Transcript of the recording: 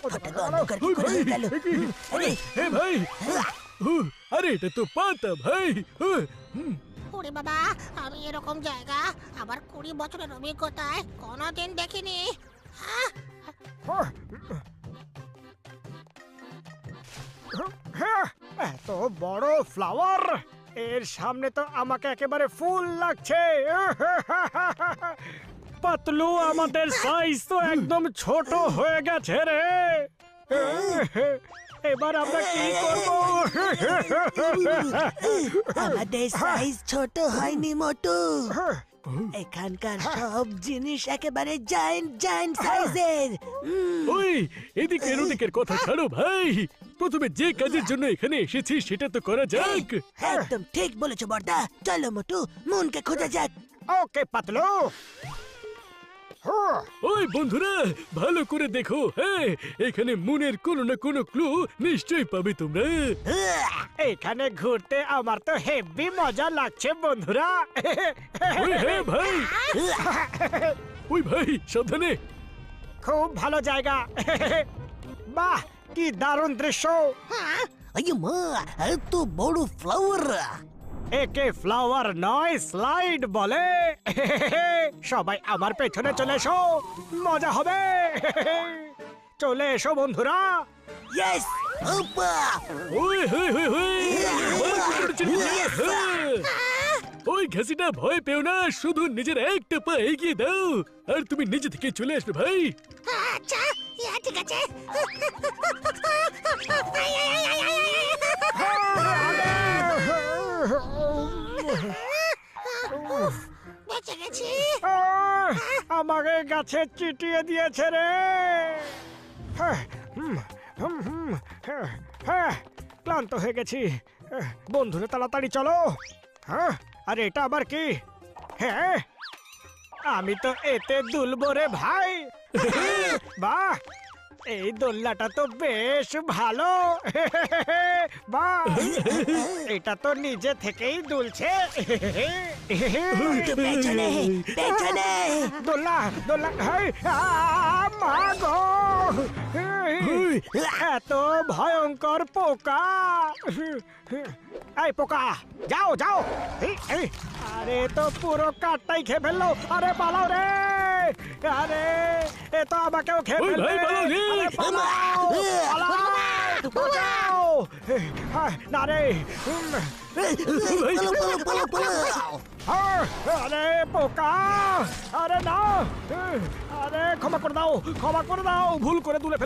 হঠাৎ অন্ধকার কি করে হয়ে গেল? আরে হে ভাই, আরে এটা তো পাতা ভাই। ওরে বাবা, আমি এরকম জায়গা আবার 20 বছরের অভিজ্ঞতায় কোনোদিন দেখিনি। এত বড় ফ্লাওয়ার, এর সামনে তো আমাকে একেবারে ফুল লাগছে। পাতলু, আমাদের সাইজ তো একদম ছোট হয়ে গেছে রে। এবার আমরা কি করব? আমাদের সাইজ ছোট হয়নি মোটু, এখানকার সব জিনিস একেবারে জায়ান্ট সাইজের। ওই এদিকের ওদিকের কথা ছাড়ো ভাই, প্রথমে যে কাজের জন্য এখানে এসেছি সেটা তো করা যাক। একদম ঠিক বলেছো বড়দা, চলো মোটু মুনকে খোঁজা যাক। ওকে পাতলু। ওই বন্ধুরা, ভালো করে দেখো, হ্যাঁ এখানে মুনের কোনো না কোনো ক্লু নিশ্চয়ই পাবে তোমরা। এখানে ঘুরতে আমার তো হেভি মজা লাগছে বন্ধুরা। ওই হ্যাঁ ভাই, ওই ভাই সাবধানে। খুব ভালো জায়গা। বাহ, কি দারুণ দৃশ্য। আরে মা, এত বড় ফ্লাওয়ার! একে ফ্লাওয়ার নয়, স্লাইড বলে। সবাই আমার পেছনে চলে এসো, মজা হবে। চলে এসো বন্ধুরা। ইয়েস ওপা! ওই হই হই হই, ওই ঘাসিটা ভয় পেও না, শুধু নিজের একটা পা এগিয়ে দাও আর তুমি নিজে থেকে চলে আসবে ভাই। আচ্ছা, ঠিক আছে। বেঁচে গেছি। আমাকে গাছে চিটিয়ে দিয়েছে রে। ক্লান্ত হয়ে গেছি। বন্ধুরা তাড়াতাড়ি চলো। আরে এটা আবার কি? হ্যাঁ, আমি তো এতে দুলবো রে ভাই। বাহ, এই দোলনাটা তো বেশ ভালো। বাহ, এটা তো নিজে থেকেই দুলছে। পেছনে পেছনে! দোলনা দোলনা, মা গো, এত ভয়ঙ্কর পোকা। এই পোকা, যাও যাও। আরে তো পুরো কাঠটাই খেয়ে ফেললো। আরে পালাও রে, আরে এ তো আমাকেও খেয়ে ওই ফেলবে। ভাই, পালাও রে। আরে পালাও, পালাও, বাঁচাও। না রে। আরে পোকা, আরে না, আরে ক্ষমা করে দাও, ক্ষমা করে দাও, ভুল করে তুলে